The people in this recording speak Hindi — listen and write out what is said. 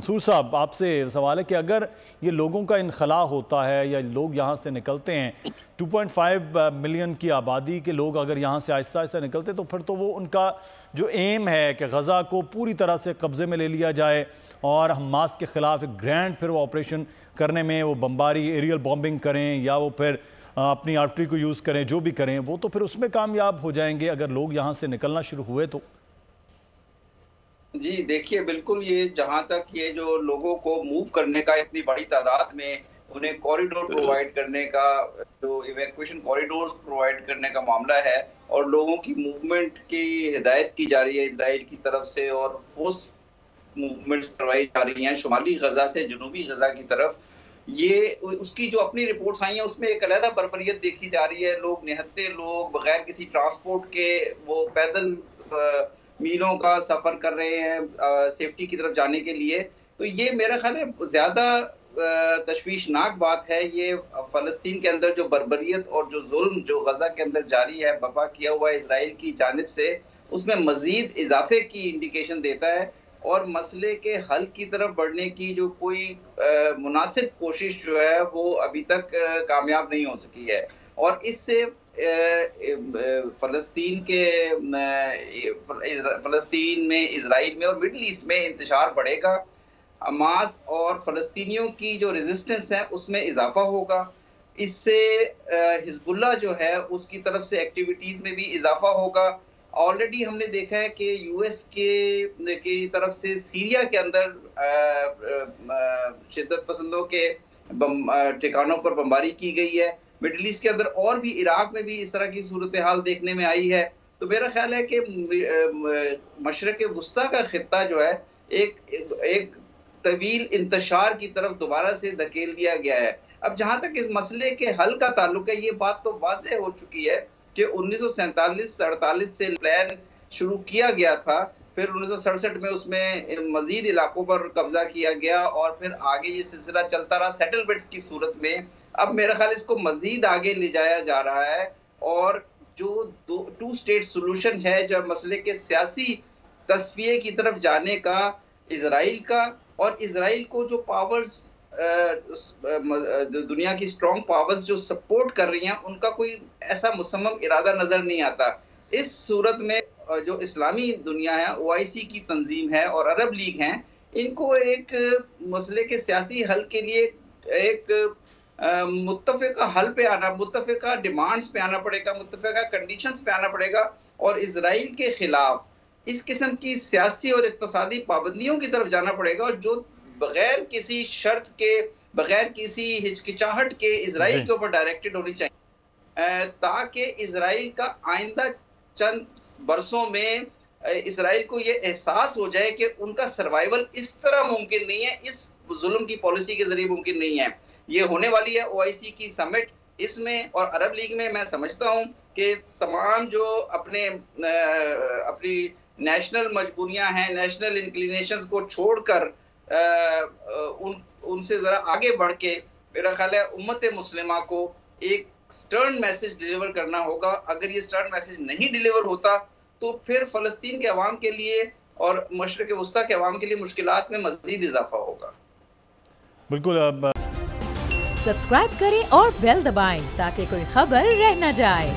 मंसूर साहब, आपसे सवाल है कि अगर ये लोगों का इनखला होता है या लोग यहाँ से निकलते हैं, 2.5 मिलियन की आबादी के लोग अगर यहाँ से आहिस्ता आहिस्ता निकलते तो फिर तो वो उनका जो एम है कि गज़ा को पूरी तरह से कब्ज़े में ले लिया जाए और हमास के ख़िलाफ़ एक ग्रैंड फिर वो ऑपरेशन करने में वो बम्बारी एरियल बॉम्बिंग करें या वो फिर अपनी आर्टरी को यूज़ करें, जो भी करें वो तो फिर उसमें कामयाब हो जाएंगे अगर लोग यहाँ से निकलना शुरू हुए तो। जी देखिए, बिल्कुल ये जहाँ तक ये जो लोगों को मूव करने का इतनी बड़ी तादाद में उन्हें कॉरिडोर प्रोवाइड करने का, जो इवैक्यूएशन कॉरिडोर्स प्रोवाइड करने का मामला है और लोगों की मूवमेंट की हिदायत की जा रही है इजराइल की तरफ से और फोर्स मूवमेंट्स करवाई जा रही हैं शुमाली गजा से जनूबी गजा की तरफ, ये उसकी जो अपनी रिपोर्ट्स आई हैं उसमें एक अलहदा बर्बरियत देखी जा रही है। लोग निहत्ते लोग बगैर किसी ट्रांसपोर्ट के वो पैदल मीलों का सफर कर रहे हैं सेफ्टी की तरफ जाने के लिए। तो ये मेरा ख्याल है ज्यादा तशवीशनाक बात है। ये फलस्तीन के अंदर जो बर्बरियत और जो जुल्म जो गजा के अंदर जारी है बर्पा किया हुआ है इसराइल की जानिब से, उसमें मजीद इजाफे की इंडिकेशन देता है और मसले के हल की तरफ बढ़ने की जो कोई मुनासिब कोशिश जो है वो अभी तक कामयाब नहीं हो सकी है। और इससे फलस्तीन में, इजराइल में और मिडल ईस्ट में इंतशार बढ़ेगा। हमास और फलस्तीनियों की जो रेजिस्टेंस है उसमें इजाफा होगा। इससे हिजबुल्लाह जो है उसकी तरफ से एक्टिविटीज़ में भी इजाफा होगा। ऑलरेडी हमने देखा है कि यूएस की तरफ से सीरिया के अंदर शिद्दत पसंदों के ठिकानों पर बमबारी की गई है। मिडल ईस्ट के अंदर और भी इराक में भी इस तरह की सूरत हाल देखने में आई है। तो मेरा ख्याल है कि मशरक़ वुस्ता का खित्ता जो है एक तवील इंतशार की तरफ दोबारा से धकेल दिया गया है। अब जहाँ तक इस मसले के हल का ताल्लुक है, ये बात तो वाज़ेह हो चुकी है कि 1947-48 से प्लान शुरू किया गया था, फिर 1967 में उसमें मजीद इलाकों पर कब्जा किया गया और फिर आगे ये सिलसिला चलता रहा सेटलमेंट्स की सूरत में। अब मेरा ख्याल इसको मजीद आगे ले जाया जा रहा है और जो टू स्टेट सोल्यूशन है, जो मसले के सियासी तस्फिये की तरफ जाने का इजराइल का, और इजराइल को जो पावर्स दुनिया की स्ट्रॉन्ग पावर्स जो सपोर्ट कर रही हैं उनका कोई ऐसा मुसम्मम इरादा नजर नहीं आता। इस सूरत में जो इस्लामी दुनिया है, ओआईसी की तंजीम है और अरब लीग हैं, इनको एक मसले के सियासी हल के लिए एक मुत्तफ़िका हल पे आना, मुत्तफ़िका डिमांड्स पे आना पड़ेगा, मुत्तफ़िका कंडीशंस पे आना पड़ेगा और इजराइल के खिलाफ इस किस्म की सियासी और इक़्तिसादी पाबंदियों की तरफ जाना पड़ेगा और जो बगैर किसी शर्त के, बगैर किसी हिचकिचाहट के इजराइल के ऊपर डायरेक्टेड होनी चाहिए, ताकि इजराइल का आइंदा चंद बरसों में इजराइल को ये एहसास हो जाए कि उनका सर्वाइवल इस तरह मुमकिन नहीं है, इस जुल्म की पॉलिसी के जरिए मुमकिन नहीं है। ये होने वाली है ओआईसी की समिट, इसमें और अरब लीग में मैं समझता हूँ कि तमाम जो अपनी नेशनल मजबूरियां हैं, नेशनल इंक्लिनेशंस को छोड़कर उनसे ज़रा आगे बढ़ के मेरा ख्याल है उम्मत मुस्लिमा को एक स्टर्न मैसेज डिलीवर करना होगा। अगर ये स्टर्न मैसेज नहीं डिलीवर होता तो फिर फ़लस्तीन के अवाम के लिए और मशरक़ वुस्ता के अवाम के लिए मुश्किलात में मज़ीद इजाफा होगा। बिल्कुल। सब्सक्राइब करें और बेल दबाएं ताकि कोई खबर रह न जाए।